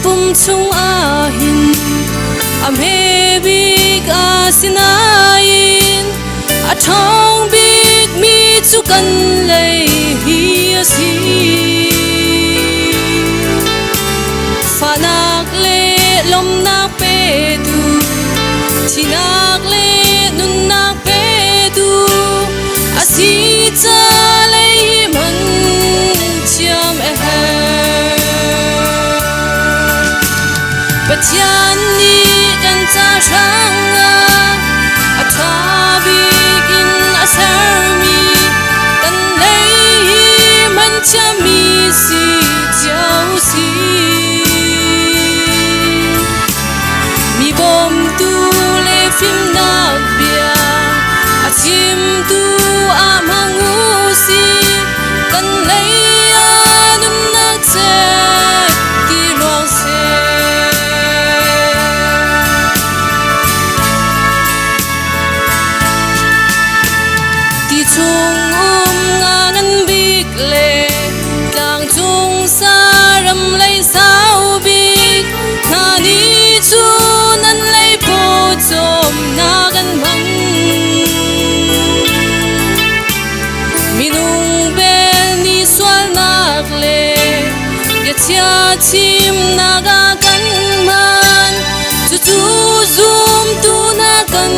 pum chung a hin am he big a sinain a thong big mi chu kan lei hi a si fanak le lom nak pe du chinak le nun nak pe du a si cha le man chiam e he Patian ni kan cha shanga a tha bigin a sermi kan lei man chami si chau si mi bom tu le phim nak bia a chim tu a mangu si kan lei a nun na che ti long se chung ngan big le tlang chung sa ram lei sao big na ni chu nan lei po chom na gan mang minung bel ni swal nak le ya chia chim na ga kan man chu chu zum tu na kan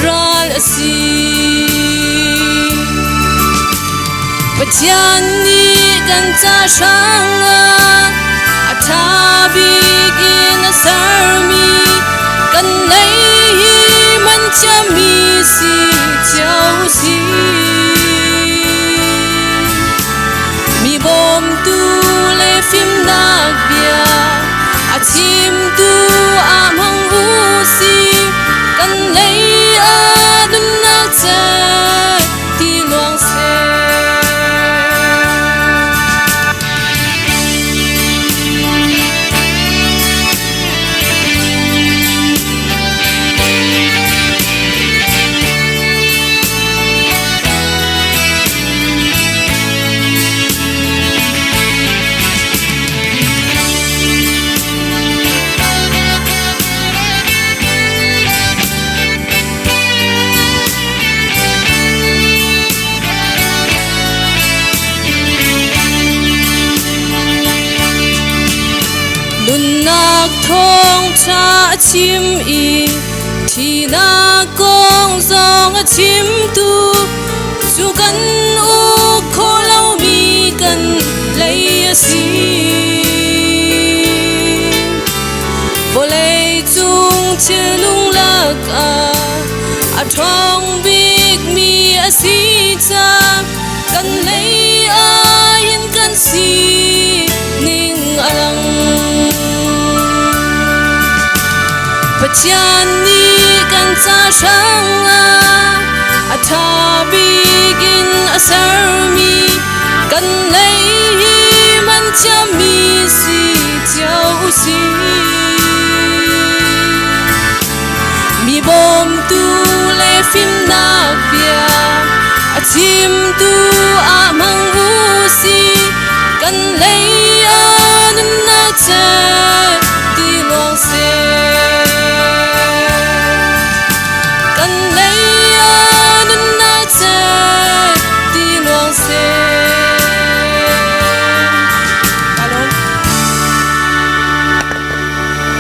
ral si Patian ni kan cha shanga a tha bigin a sarmi kan lei man chami si chau si mi bom tu le phim nak bia a chim tu a mang u si kan lei a dun nak cha ti luang se Nak thong cha chim i thi na kong zong a chim tu chu kan u kho lau mi kan lei a si bo lei chung che lung lak a thong big mi a si cha kan lei a yin kan si ning alang Patian ni kan cha shanga a tha bigin a sarmi kan lei man chami si chau si mi bom tu le phim nak bia a chim tu a mang u si